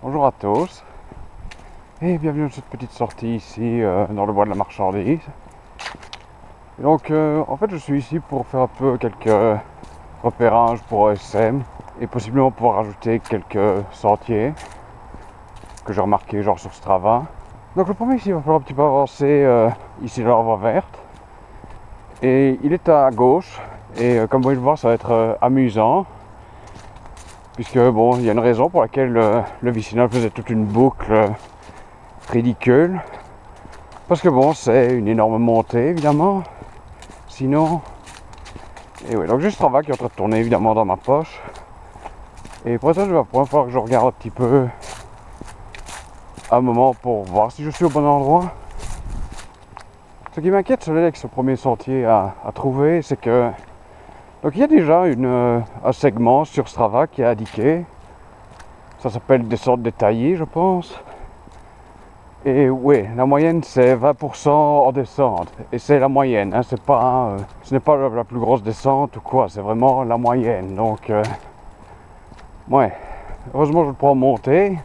Bonjour à tous et bienvenue dans cette petite sortie ici dans le bois de la marchandise. Et donc en fait je suis ici pour faire un peu quelques repérages pour ASM et possiblement pouvoir rajouter quelques sentiers que j'ai remarqué genre sur Strava. Donc le premier ici il va falloir un petit peu avancer ici dans la voie verte et il est à gauche et comme vous pouvez le voir ça va être amusant. Puisque bon, il y a une raison pour laquelle le vicinal faisait toute une boucle ridicule. Parce que bon, c'est une énorme montée évidemment. Sinon. Et oui, donc j'ai Strava qui est en train de tourner évidemment dans ma poche. Et pour ça, je vais falloir que je regarde un petit peu un moment pour voir si je suis au bon endroit. Ce qui m'inquiète avec ce premier sentier à trouver, c'est que. Donc il y a déjà un segment sur Strava qui est indiqué. Ça s'appelle descente détaillée, je pense. Et oui, la moyenne c'est 20% en descente. Et c'est la moyenne, hein, c'est pas, ce n'est pas la plus grosse descente ou quoi, c'est vraiment la moyenne. Donc, ouais, heureusement je le prends en montée.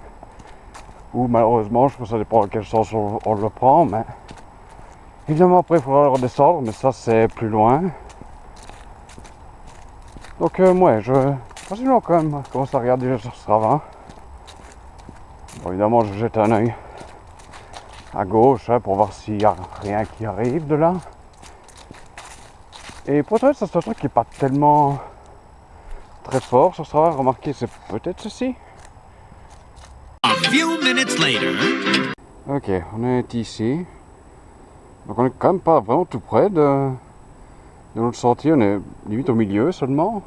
Ou malheureusement, je pense que ça dépend dans quel sens on le prend. Mais évidemment après il faudra le redescendre, mais ça c'est plus loin. Donc ouais, je facilement quand même commence à regarder déjà sur Strava. Bon, évidemment je jette un œil à gauche hein, pour voir s'il n'y a rien qui arrive de là. Et pour toi, ça c'est un truc qui n'est pas tellement très fort sur Strava. Remarquez, c'est peut-être ceci. A few minutes later. Ok, on est ici. Donc on est quand même pas vraiment tout près de notre sentier. On est limite au milieu seulement.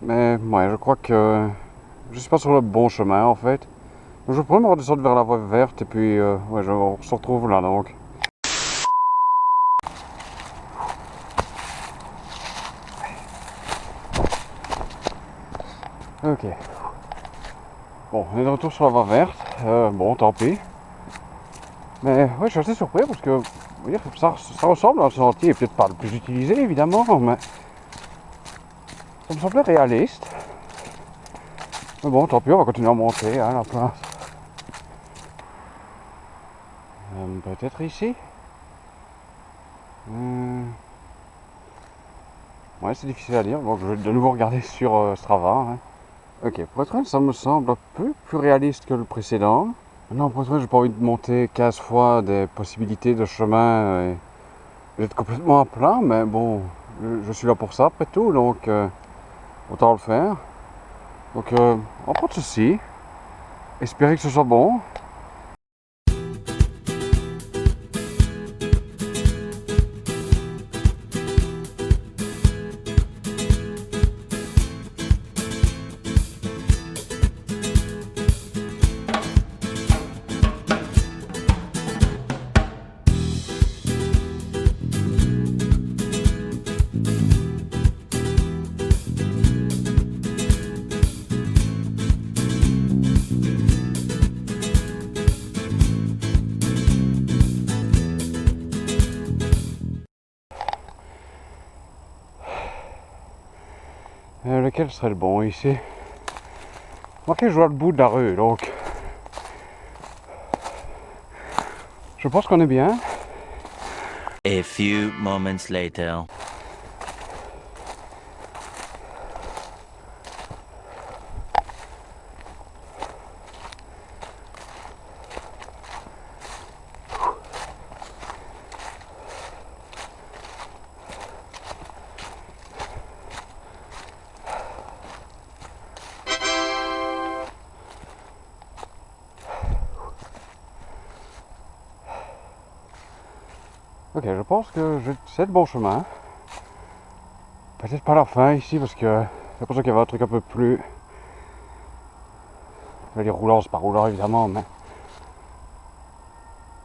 Mais ouais, je crois que je suis pas sur le bon chemin en fait. Donc je pourrais me redescendre vers la voie verte et puis ouais, on se retrouve là donc. Ok. Bon, on est de retour sur la voie verte. Bon, tant pis. Mais ouais, je suis assez surpris parce que vous voyez, ça ressemble à un sentier, peut-être pas le plus utilisé évidemment, mais ça me semblait réaliste. Mais bon, tant pis, on va continuer à monter hein, à la place. Peut-être ici. Ouais, c'est difficile à dire, donc je vais de nouveau regarder sur Strava. Hein. Ok, pour être honnête, ça me semble un peu plus réaliste que le précédent. Non, pour être honnête, j'ai pas envie de monter 15 fois des possibilités de chemin et d'être complètement à plat, mais bon, je suis là pour ça après tout, donc autant le faire. Donc on prend ceci, espérer que ce soit bon. Lequel serait le bon ici? Remarquez, je vois le bout de la rue, donc je pense qu'on est bien. A few moments later. Ok, je pense que c'est le bon chemin. Peut-être pas la fin ici parce que c'est pour ça qu'il y avait un truc un peu plus. Je vais dire roulant, c'est pas roulant évidemment, mais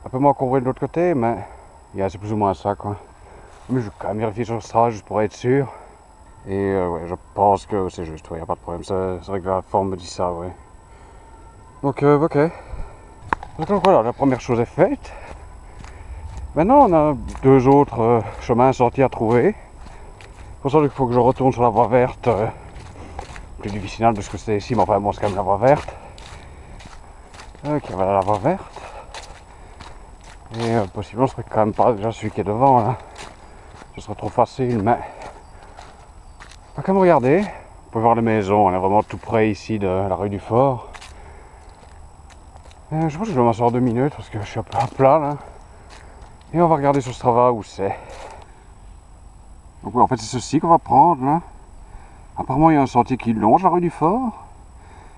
un peu moins encombré de l'autre côté, mais yeah, c'est plus ou moins ça quoi. Mais je vais quand même vérifier sur Strava juste pour être sûr. Et ouais, je pense que c'est juste, ouais, y a pas de problème. C'est vrai que la forme me dit ça, ouais. Donc ok. Donc voilà, la première chose est faite. Maintenant on a deux autres chemins sortis à trouver. Pour ça il faut que je retourne sur la voie verte. Plus du vicinal parce que c'était ici, mais enfin bon c'est quand même la voie verte. qui va à la voie verte. Et possiblement, ce serait quand même pas déjà celui qui est devant là. Ce serait trop facile, mais on va quand même regarder. Vous pouvez voir les maisons, on est vraiment tout près ici de la rue du Fort. Je pense que je vais m'asseoir 2 minutes parce que je suis à plat là. Et on va regarder sur Strava où c'est. Donc oui, en fait c'est ceci qu'on va prendre là. Apparemment il y a un sentier qui longe la rue du Fort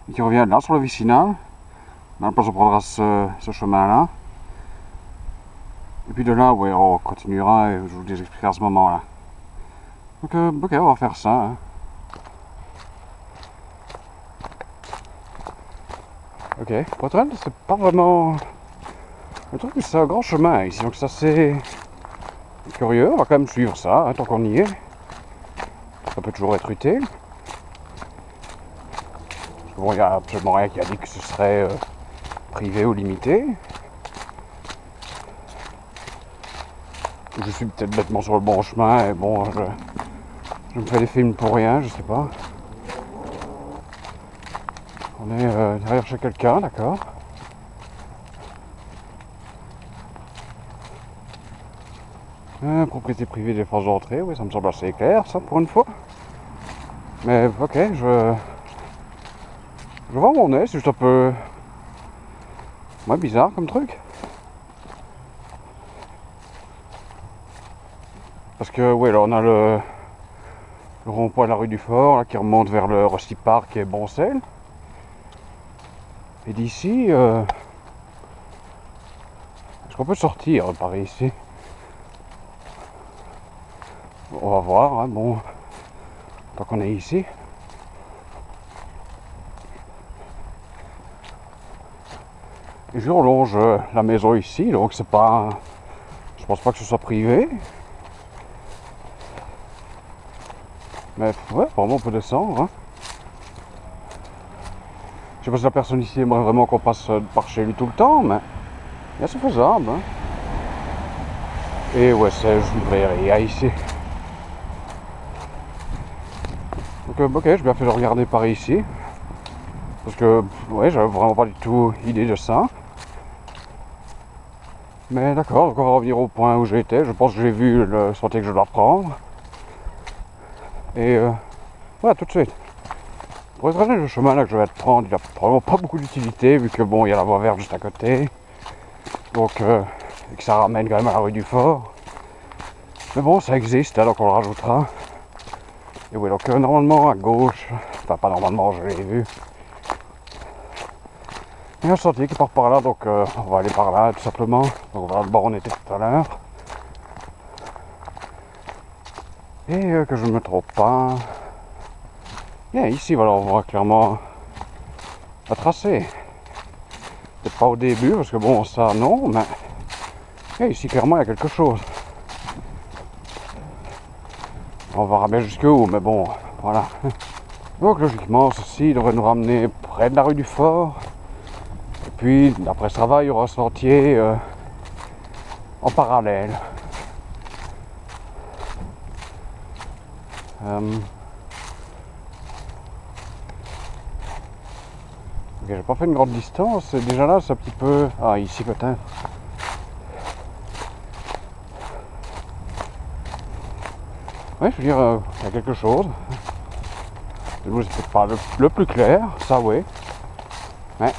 et qui revient là sur le vicinal. Là, on prendra ce chemin là. Et puis de là, ouais, on continuera et je vous les expliquerai à ce moment là. Donc ok, on va faire ça. Hein. Ok, pour être honnête, c'est pas vraiment... Le truc, c'est un grand chemin ici, donc ça c'est curieux, on va quand même suivre ça, hein, tant qu'on y est. Ça peut toujours être utile. Parce que bon, il n'y a absolument rien qui a dit que ce serait privé ou limité. Je suis peut-être bêtement sur le bon chemin et bon, je me fais des films pour rien, je sais pas. On est derrière chez quelqu'un, d'accord. Propriété privée des forces d'entrée, oui, ça me semble assez clair, ça, pour une fois. Mais ok, je vois où on est, c'est juste un peu... Ouais, bizarre comme truc. Parce que, oui, là, on a le rond-point de la rue du Fort, là, qui remonte vers le Rusty Park et Boncel. Et d'ici, est-ce qu'on peut sortir par ici? On va voir, hein, bon, tant qu'on est ici. Et je longe la maison ici, donc c'est pas... Je pense pas que ce soit privé. Mais ouais, vraiment on peut descendre. Hein. Je sais pas si la personne ici aimerait vraiment qu'on passe par chez lui tout le temps, mais c'est faisable. Hein. Et ouais, je ne verrai rien ici. Donc ok, j'ai bien fait de regarder par ici. Parce que ouais, j'avais vraiment pas du tout idée de ça. Mais d'accord, donc on va revenir au point où j'étais. Je pense que j'ai vu le sentier que je dois prendre. Et voilà, tout de suite. Pour être honnête, le chemin là que je vais prendre, il a probablement pas beaucoup d'utilité, vu que bon, il y a la voie verte juste à côté. Donc, et que ça ramène quand même à la rue du Fort. Mais bon, ça existe, hein, donc on le rajoutera. Et oui, donc normalement à gauche, enfin pas normalement, je l'ai vu. Il y a un sentier qui part par là, donc on va aller par là tout simplement. Donc on va le bord où on était tout à l'heure. Et que je ne me trompe pas. Bien, ici, voilà, on voit clairement la tracé. Peut-être pas au début, parce que bon, ça non, mais ici, clairement, il y a quelque chose. On verra bien jusqu'où, mais bon, voilà. Donc, logiquement, ceci devrait nous ramener près de la rue du Fort. Et puis, d'après ce travail, il y aura un sentier en parallèle. Ok, j'ai pas fait une grande distance, déjà là c'est un petit peu... Ah, ici peut-être. Ouais, je veux dire, il y a quelque chose. C'est peut-être pas le plus clair, ça oui. Mais...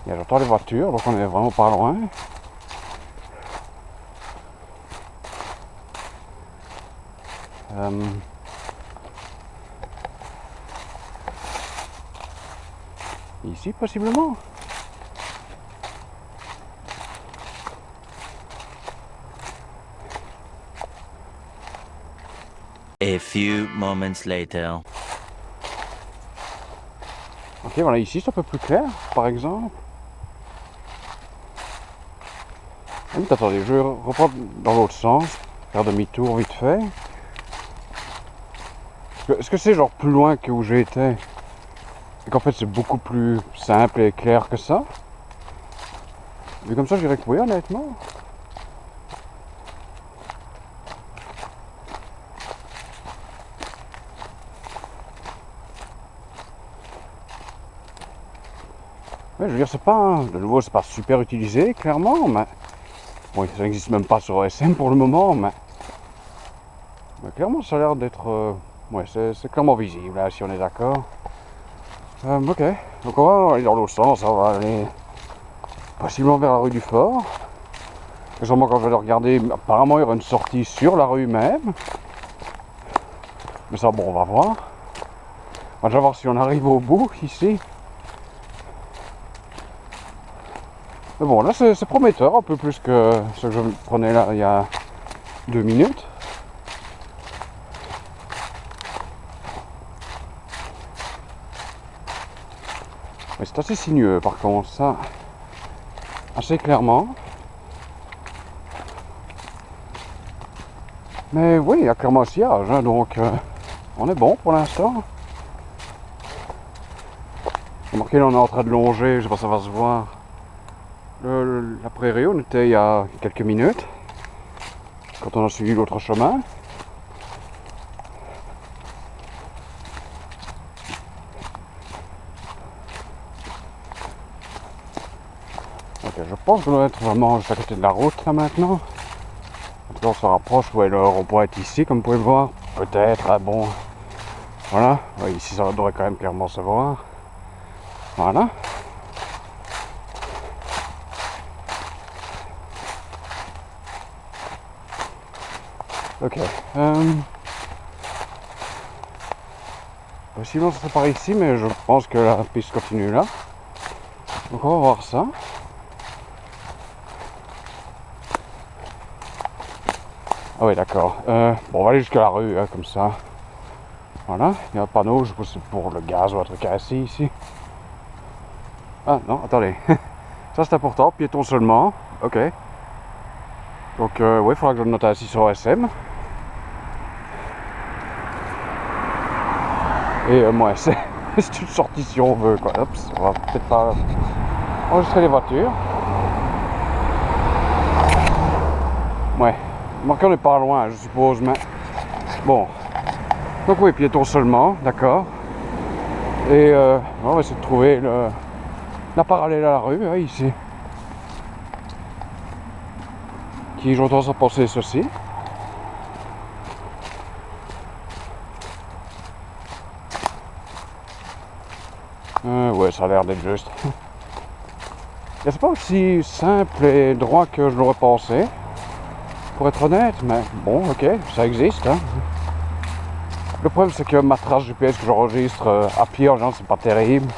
J'entends les voitures, donc on est vraiment pas loin. Ici, possiblement. A few moments later. Ok, voilà, ici c'est un peu plus clair, par exemple. Ah, mais attendez, je vais reprendre dans l'autre sens, faire demi-tour vite fait. Est-ce que c'est genre plus loin que où j'étais? Et qu'en fait c'est beaucoup plus simple et clair que ça? Mais comme ça je dirais que oui, honnêtement. Ouais, je veux dire, c'est pas, de nouveau, c'est pas super utilisé, clairement, mais bon, ça n'existe même pas sur OSM pour le moment, mais clairement, ça a l'air d'être, ouais, c'est clairement visible, là, si on est d'accord. Ok, donc on va aller dans l'autre sens, on va aller possiblement vers la rue du Fort. Et sûrement quand je vais le regarder, apparemment il y aura une sortie sur la rue même. Mais ça, bon, on va voir. On va déjà voir si on arrive au bout, ici. Mais bon, là c'est prometteur, un peu plus que ce que je prenais là il y a 2 minutes. Mais c'est assez sinueux par contre, ça, assez clairement. Mais oui, il y a clairement un sillage, hein, donc on est bon pour l'instant. Remarquez, là on est en train de longer, je sais pas si ça va se voir. La prairie, on était il y a quelques minutes, quand on a suivi l'autre chemin. Ok, je pense qu'on doit être vraiment juste à côté de la route là maintenant. Là, on se rapproche, ouais, on pourrait être ici comme vous pouvez le voir. Peut-être, ah bon. Voilà, ouais, ici ça devrait quand même clairement se voir. Voilà. Ok. Sinon ça serait par ici, mais je pense que la piste continue là. Donc on va voir ça. Ah oui, d'accord. Bon, on va aller jusqu'à la rue, hein, comme ça. Voilà, il y a un panneau, je suppose que c'est pour le gaz ou un truc assis ici. Ah non, attendez. Ça c'est important, piéton seulement. Ok. Donc oui, il faudra que je le note assis sur OSM. Et moi, c'est une sortie si on veut, quoi. Oups, on va peut-être pas enregistrer les voitures. Ouais. Remarquez, on n'est pas loin, je suppose, mais bon. Donc oui, piéton seulement, d'accord. Et on va essayer de trouver la parallèle à la rue, hein, ici. Qui, j'entends ça penser ceci. Ouais, ça a l'air d'être juste. C'est pas aussi simple et droit que je l'aurais pensé, pour être honnête, mais bon, ok, ça existe. Hein. Le problème, c'est que ma trace GPS que j'enregistre à pied, en général, c'est pas terrible.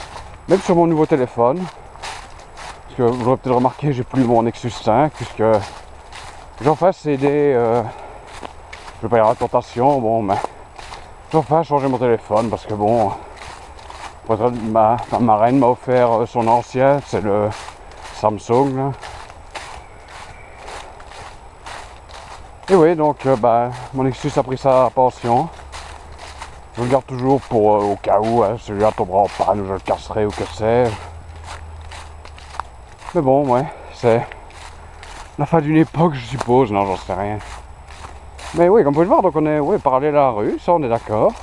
Même sur mon nouveau téléphone. Parce que vous l'aurez peut-être remarqué, j'ai plus mon Nexus 5, puisque j'en fais céder. Je vais pas y avoir la tentation, bon, mais j'en fais changer mon téléphone, parce que bon. Ma marraine m'a offert son ancien, c'est le Samsung. Là. Et oui, donc mon Nexus a pris sa pension. Je le garde toujours pour au cas où celui-là tombera en panne ou je le casserai ou que sais-je. Mais bon, ouais, c'est la fin d'une époque, je suppose. Non, j'en sais rien. Mais oui, comme vous pouvez le voir, donc on est parallèle à la rue, ça on est d'accord.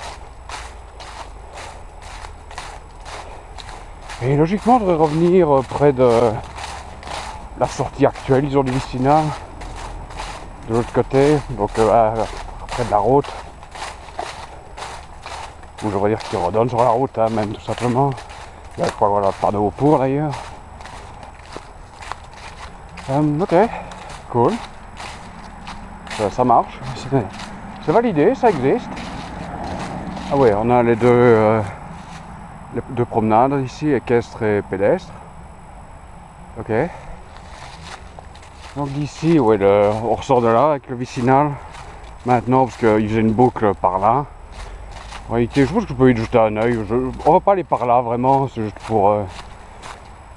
Et logiquement, on devrait revenir près de la sortie actuelle, disons, du vicinal. De l'autre côté, donc près de la route. Ou je devrais dire qu'il redonne sur la route, hein, même tout simplement. Là, je crois qu'on a le panneau pour d'ailleurs. Ok, cool. Ça marche. C'est validé, ça existe. Ah ouais, on a les deux promenades ici, équestres et pédestres. Ok. Donc d'ici, ouais, on ressort de là avec le vicinal. Maintenant, parce qu'il faisait une boucle par là. En réalité, je pense que je peux y jeter un oeil. On va pas aller par là vraiment, c'est juste pour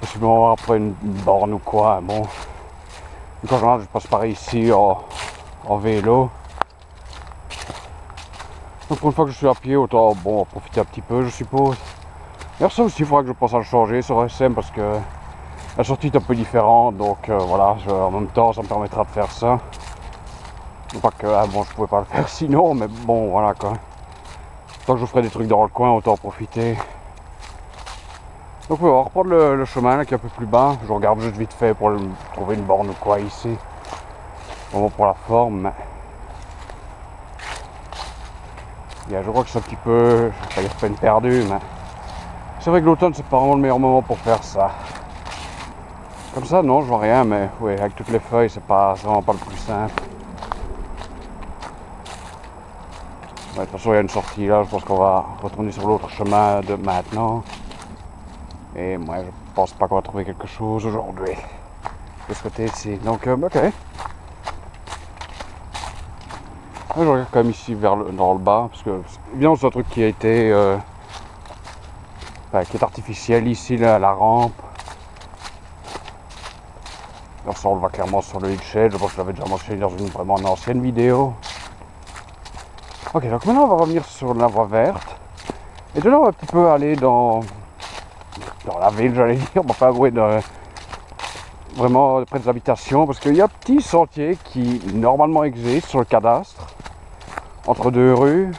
possiblement après une borne ou quoi. Bon. Donc en général, je passe par ici en vélo. Donc pour une fois que je suis à pied, autant bon en profiter un petit peu, je suppose. D'ailleurs ça aussi, il faudra que je pense à le changer sur SM parce que la sortie est un peu différente. Donc voilà, en même temps, ça me permettra de faire ça. Non pas que bon, je pouvais pas le faire sinon, mais bon, voilà quoi. Tant que je ferai des trucs dans le coin, autant en profiter. Donc oui, on va reprendre le chemin là qui est un peu plus bas. Je regarde juste vite fait pour trouver une borne ou quoi ici. Vraiment pour la forme. Je crois que c'est un petit peu, je vais pas dire peine perdue, mais c'est vrai que l'automne c'est pas vraiment le meilleur moment pour faire ça. Comme ça non, je vois rien, mais oui, avec toutes les feuilles c'est vraiment pas le plus simple. Ouais, de toute façon il y a une sortie là, je pense qu'on va retourner sur l'autre chemin de maintenant. Et moi je pense pas qu'on va trouver quelque chose aujourd'hui de ce côté-ci. Donc ok. Je regarde quand même ici dans le bas, parce que évidemment c'est un truc qui a été qui est artificiel ici là, à la rampe. Alors ça on le voit clairement sur le hillshade, je pense que je l'avais déjà mentionné dans une vraiment ancienne vidéo. Ok, donc maintenant on va revenir sur la voie verte. Et de là on va un petit peu aller dans la ville, j'allais dire, enfin oui, vraiment près des habitations, parce qu'il y a un petit sentier qui normalement existe sur le cadastre, entre deux rues.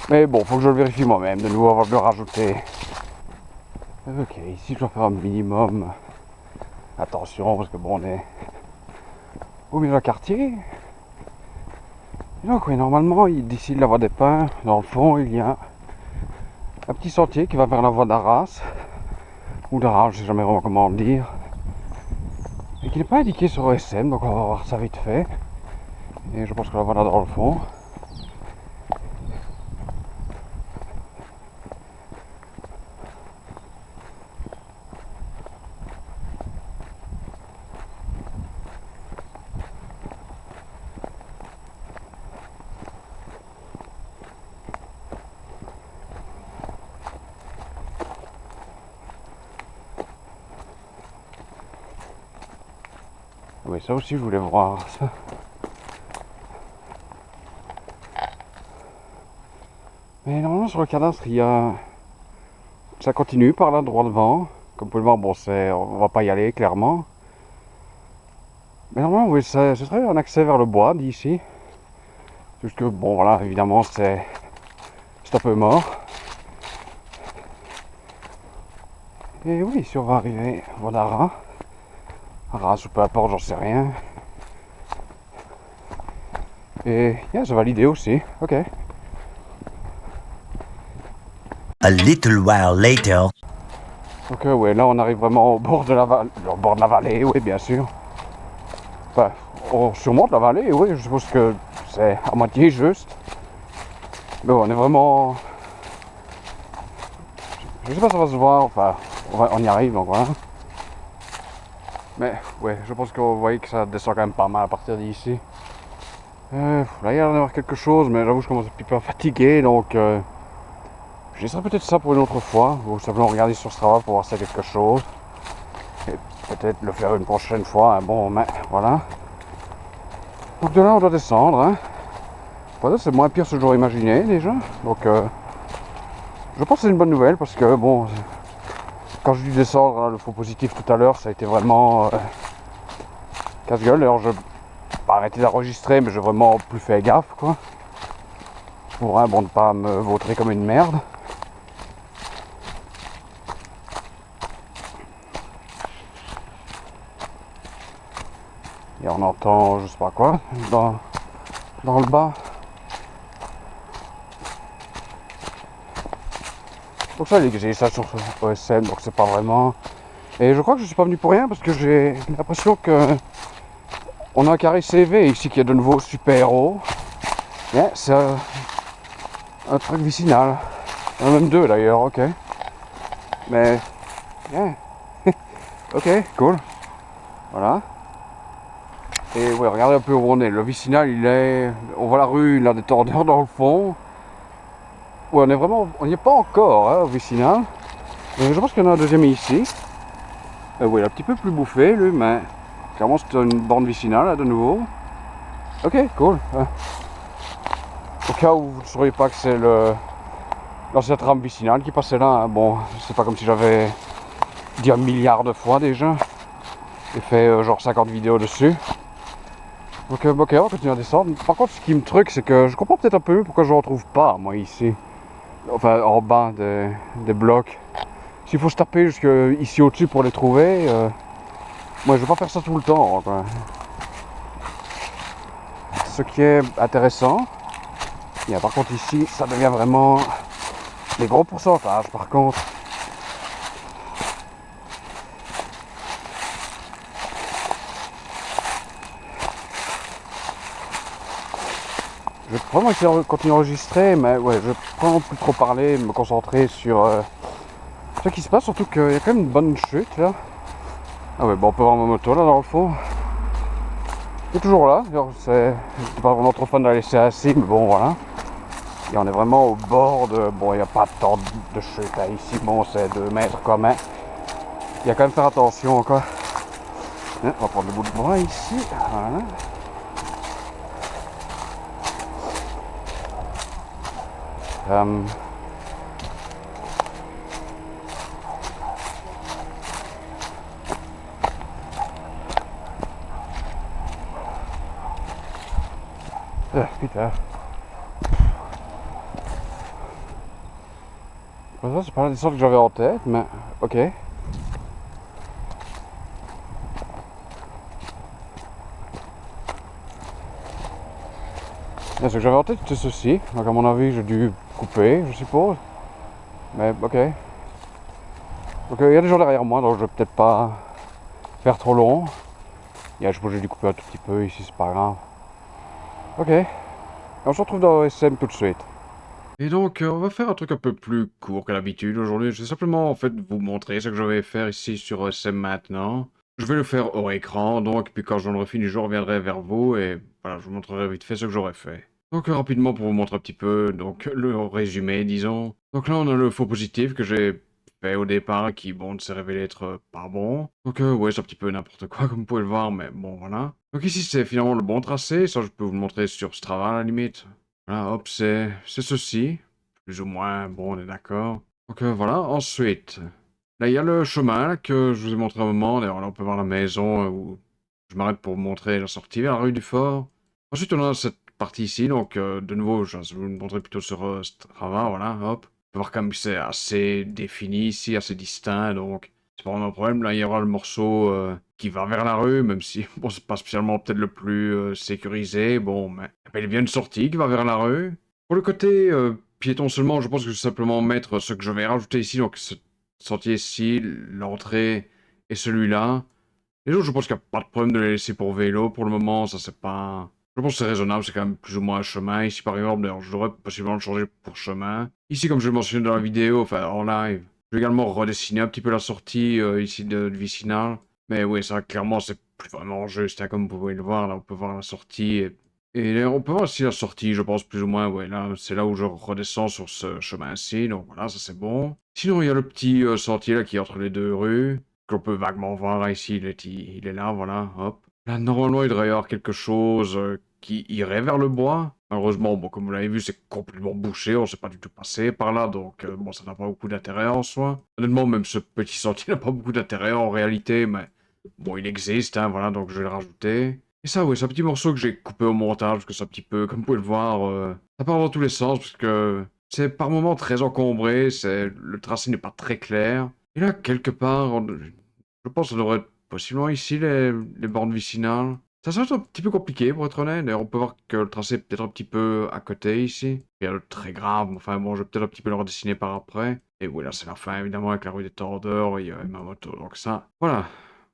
Mais bon, faut que je le vérifie moi-même, de nouveau avant de le rajouter. Ok, ici je dois faire un minimum attention, parce que bon, on est au milieu d'un quartier. Et donc oui, normalement, d'ici la voie des Pins, dans le fond, il y a un petit sentier qui va vers la voie d'Arras, ou d'Arras, je sais jamais vraiment comment le dire, et qui n'est pas indiqué sur OSM, donc on va voir ça vite fait. Et je pense que la voilà dans le fond. Oui, ça aussi je voulais voir ça. Mais normalement sur le cadastre il y a... Ça continue par là droit devant. Comme vous pouvez le voir, bon on va pas y aller clairement. Mais normalement oui, ce serait un accès vers le bois d'ici. Juste que bon voilà, évidemment c'est un peu mort. Et oui, si on va arriver, voilà Arras ou peu importe, j'en sais rien. Et yeah, c'est validé aussi, ok. A little while later. Donc ouais, là on arrive vraiment au bord de la vallée, oui bien sûr. Enfin, on surmonte la vallée, oui, je suppose que c'est à moitié juste. Mais bon, on est vraiment... Je sais pas si ça va se voir, enfin, on y arrive donc voilà. Mais ouais, je pense que vous voyez que ça descend quand même pas mal à partir d'ici. Là il y a l'air d'avoir quelque chose, mais j'avoue que je commence un petit peu à fatiguer, donc je laisserai peut-être ça pour une autre fois, ou simplement regarder sur Strava pour voir s'il y a quelque chose. Et peut-être le faire une prochaine fois, hein. Bon, mais voilà. Donc de là on doit descendre, hein. Voilà, c'est moins pire que ce que j'aurais imaginé déjà, donc je pense que c'est une bonne nouvelle, parce que bon, quand je dis descendre, hein, le faux positif tout à l'heure, ça a été vraiment casse-gueule. D'ailleurs, je n'ai pas arrêté d'enregistrer, mais j'ai vraiment plus fait gaffe, quoi. Pour bon, ne pas me vautrer comme une merde. Et on entend, je sais pas quoi, dans le bas. Donc ça, j'ai ça sur OSM, donc c'est pas vraiment... Et je crois que je suis pas venu pour rien, parce que j'ai l'impression que on a un carré CV ici qui est de nouveau super haut. Yeah, c'est un truc vicinal. Il y en a même deux d'ailleurs, ok. Mais, yeah. Ok, cool. Voilà. Et ouais, regardez un peu où on est. Le vicinal, on voit la rue, il a des tordeurs dans le fond. Ouais, on n'y est pas encore, hein, au vicinal. Je pense qu'il y en a un deuxième ici. Oui, il est un petit peu plus bouffé, lui, mais clairement c'est une borne vicinale, là, de nouveau. Ok, cool. Au cas où vous ne sauriez pas que c'est l'ancien tram vicinal qui passait là, hein. Bon, c'est pas comme si j'avais dit un milliard de fois déjà. J'ai fait genre 50 vidéos dessus. Donc ok, on va continuer à descendre. Par contre, ce qui me truc, c'est que je comprends peut-être un peu mieux pourquoi je ne retrouve pas, moi, ici. Enfin, en bas des blocs. s'il faut se taper jusqu'ici au-dessus pour les trouver, moi je vais pas faire ça tout le temps, quoi. Ce qui est intéressant, et par contre ici, ça devient vraiment des gros pourcentages par contre. Je vais probablement continuer à enregistrer, mais ouais, je vais probablement plus trop parler, me concentrer sur ce qui se passe, surtout qu'il y a quand même une bonne chute là. Ah ouais, bon, on peut voir ma moto là dans le fond. Elle est toujours là, c'est pas vraiment trop fun de la laisser assis, mais bon voilà. Et on est vraiment au bord de... Bon, il n'y a pas tant de chute là, ici, bon c'est 2 mètres quand même. Il y a quand même faire attention quoi. On va prendre le bout de bois ici, voilà. Putain. Ça, c'est pas la descente que j'avais en tête, mais ok. Ce que j'avais en tête c'était ceci, donc à mon avis j'ai dû couper, je suppose. Mais ok. Donc il y a des gens derrière moi, donc je vais peut-être pas faire trop long. Je suppose que j'ai dû couper un tout petit peu ici, c'est pas grave. Ok. Et on se retrouve dans SM tout de suite. Et donc, on va faire un truc un peu plus court que d'habitude aujourd'hui. Je vais simplement en fait vous montrer ce que je vais faire ici sur SM maintenant. Je vais le faire hors écran, donc, puis quand j'en aurai fini, je reviendrai vers vous et voilà, je vous montrerai vite fait ce que j'aurai fait. Donc, rapidement pour vous montrer un petit peu, donc, le résumé, disons. Donc là, on a le faux positif que j'ai fait au départ, qui, bon, s'est révélé être pas bon. Donc, ouais, c'est un petit peu n'importe quoi, comme vous pouvez le voir, mais bon, voilà. Donc ici, c'est finalement le bon tracé, ça, je peux vous le montrer sur Strava, à la limite. Voilà, hop, c'est ceci. Plus ou moins, bon, on est d'accord. Donc, voilà, ensuite... Là, il y a le chemin là, que je vous ai montré un moment. D'ailleurs, là, on peut voir la maison où je m'arrête pour vous montrer la sortie vers la rue du Fort. Ensuite, on a cette partie ici. Donc, de nouveau, je vais vous le montrer plutôt sur Strava. Voilà, hop. On peut voir quand même que c'est assez défini ici, assez distinct. Donc, c'est pas vraiment un problème. Là, il y aura le morceau qui va vers la rue, même si, bon, c'est pas spécialement peut-être le plus sécurisé. Bon, mais il y a bien une sortie qui va vers la rue. Pour le côté piéton seulement, je pense que je vais simplement mettre ce que je vais rajouter ici. Donc, sentier ici, l'entrée et celui-là. Les autres, je pense qu'il n'y a pas de problème de les laisser pour vélo pour le moment, ça c'est pas... Je pense que c'est raisonnable, c'est quand même plus ou moins un chemin. Ici par exemple, d'ailleurs, je devrais possiblement le changer pour chemin. Ici, comme je l'ai mentionné dans la vidéo, enfin en live, je vais également redessiner un petit peu la sortie ici de Vicinal. Mais oui, ça clairement, c'est plus vraiment juste, hein, comme vous pouvez le voir, là on peut voir la sortie. Et on peut voir aussi la sortie, je pense plus ou moins, ouais, là, c'est là où je redescends sur ce chemin-ci, donc voilà, ça c'est bon. Sinon, il y a le petit sentier là qui est entre les deux rues, qu'on peut vaguement voir là, ici, il est là, voilà, hop. Là, normalement, il devrait y avoir quelque chose qui irait vers le bois. Malheureusement, bon, comme vous l'avez vu, c'est complètement bouché, on ne s'est pas du tout passé par là, donc bon, ça n'a pas beaucoup d'intérêt en soi. Honnêtement, même ce petit sentier n'a pas beaucoup d'intérêt en réalité, mais bon, il existe, hein, voilà, donc je vais le rajouter. Et ça, oui, c'est un petit morceau que j'ai coupé au montage, parce que c'est un petit peu, comme vous pouvez le voir, ça part dans tous les sens, parce que c'est par moments très encombré, le tracé n'est pas très clair. Et là, quelque part, je pense que ça devrait être possiblement ici, les bornes vicinales. Ça serait un petit peu compliqué, pour être honnête. D'ailleurs, on peut voir que le tracé est peut-être un petit peu à côté, ici. Il y a le très grave, enfin bon, je vais peut-être un petit peu le redessiner par après. Et oui, là, c'est la fin, évidemment, avec la rue des Tordeurs, et ma moto, donc ça, voilà.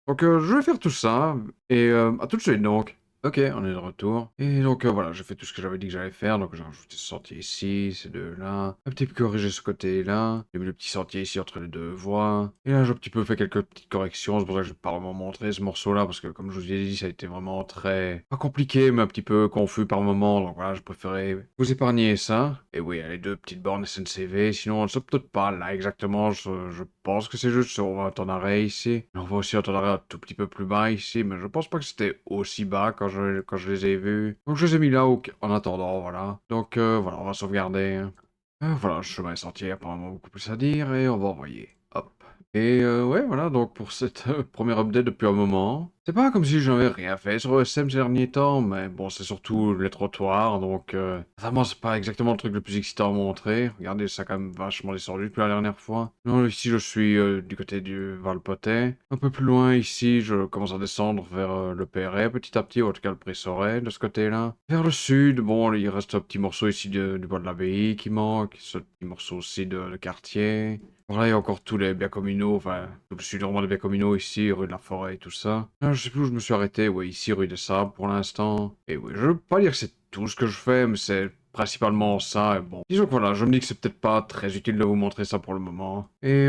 Donc, je vais faire tout ça, et à tout de suite, donc. Ok, on est de retour. Et donc voilà, j'ai fait tout ce que j'avais dit que j'allais faire. Donc j'ai rajouté ce sentier ici, ces deux-là. Un petit peu corrigé ce côté-là. J'ai mis le petit sentier ici entre les deux voies. Et là, j'ai un petit peu fait quelques petites corrections. C'est pour ça que je vais pas vraiment montrer ce morceau-là. Parce que comme je vous ai dit, ça a été vraiment très... Pas compliqué, mais un petit peu confus par moment. Donc voilà, je préférais vous épargner ça. Et oui, il y a les deux petites bornes SNCV. Sinon, on ne sait peut-être pas là exactement. Je pense que c'est juste on va un temps d'arrêt ici. On voit aussi un temps d'arrêt un tout petit peu plus bas ici. Mais je pense pas que c'était aussi bas quand je les ai vus. Donc je les ai mis là en attendant, voilà. Donc voilà, on va sauvegarder, hein. Voilà, le chemin est sorti, il n'y a pas vraiment beaucoup plus à dire, et on va envoyer. Hop. Et ouais, voilà, donc pour cette première update depuis un moment. C'est pas comme si j'avais rien fait sur OSM ces derniers temps, mais bon, c'est surtout les trottoirs, donc vraiment, c'est pas exactement le truc le plus excitant à montrer. Regardez, ça a quand même vachement descendu depuis la dernière fois. Non, ici, je suis du côté du Valpotet. Un peu plus loin, ici, je commence à descendre vers le Perret, petit à petit, ou en tout cas le Pressoret, de ce côté-là. Vers le sud, bon, il reste un petit morceau ici du bois de l'Abbaye qui manque, ce petit morceau aussi de quartier. Voilà, il y a encore tous les biens communaux, enfin, tout le sud vraiment des biens communaux ici, rue de la Forêt et tout ça. Là, je sais plus où je me suis arrêté, ouais, ici, rue des Sables pour l'instant. Et oui, je veux pas dire que c'est tout ce que je fais, mais c'est principalement ça, et bon. Disons que voilà, je me dis que c'est peut-être pas très utile de vous montrer ça pour le moment. Et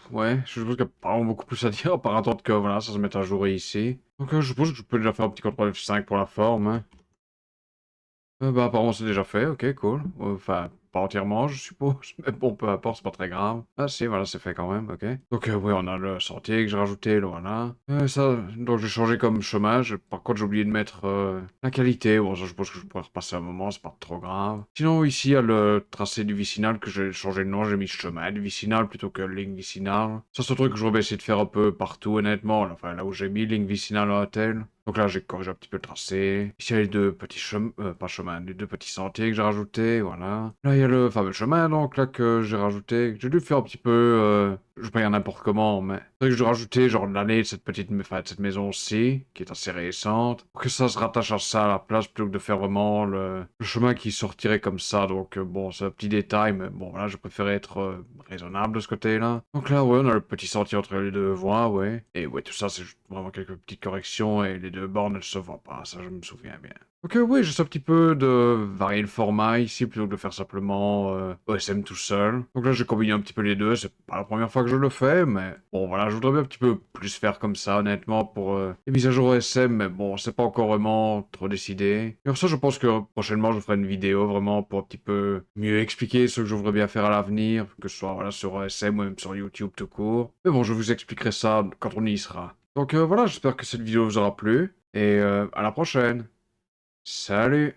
ouais, je suppose qu'il n'y a pas vraiment beaucoup plus à dire, à part attendre que, voilà, ça se mette à jour ici. Donc je suppose que je peux déjà faire un petit contrôle F5 pour la forme, hein. Bah, apparemment, c'est déjà fait, ok, cool. Enfin, pas entièrement, je suppose, mais bon, peu importe, c'est pas très grave. Ah, si, voilà, c'est fait quand même, ok. Donc, oui, on a le sentier que j'ai rajouté, là, voilà. Ça, donc j'ai changé comme chômage. Par contre, j'ai oublié de mettre la qualité. Bon, ça, je pense que je pourrais repasser un moment, c'est pas trop grave. Sinon, ici, il y a le tracé du vicinal que j'ai changé de nom, j'ai mis chemin du vicinal plutôt que ligne vicinale. Ça, c'est un truc que j'aurais essayer de faire un peu partout, honnêtement. Enfin, là où j'ai mis ligne vicinale à hôtel. Donc là, j'ai corrigé un petit peu le tracé. Ici, il y a les deux petits chemins, pas chemins, les deux petits sentiers que j'ai rajoutés, voilà. Là, il y a le fameux chemin, donc, là, que j'ai rajouté. J'ai dû faire un petit peu, je vais pas dire n'importe comment, mais c'est vrai que j'ai rajouté, genre, l'année de cette petite, enfin, de cette maison-ci, qui est assez récente, pour que ça se rattache à ça à la place, plutôt que de faire vraiment le chemin qui sortirait comme ça. Donc, bon, c'est un petit détail, mais bon, voilà, je préférais être raisonnable de ce côté-là. Donc là, ouais, on a le petit sentier entre les deux voies, ouais. Et ouais, tout ça, c'est juste vraiment quelques petites corrections, et les deux bornes, elles se voient pas, ça, je me souviens bien. Ok, oui, juste un petit peu de varier le format ici, plutôt que de faire simplement OSM tout seul. Donc là, j'ai combiné un petit peu les deux, c'est pas la première fois que je le fais, mais bon, voilà, je voudrais bien un petit peu plus faire comme ça, honnêtement, pour les mises à jour OSM, mais bon, c'est pas encore vraiment trop décidé. Et pour ça, je pense que prochainement, je ferai une vidéo vraiment pour un petit peu mieux expliquer ce que je voudrais bien faire à l'avenir, que ce soit voilà, sur OSM ou même sur YouTube tout court. Mais bon, je vous expliquerai ça quand on y sera. Donc voilà, j'espère que cette vidéo vous aura plu, et à la prochaine. Salut!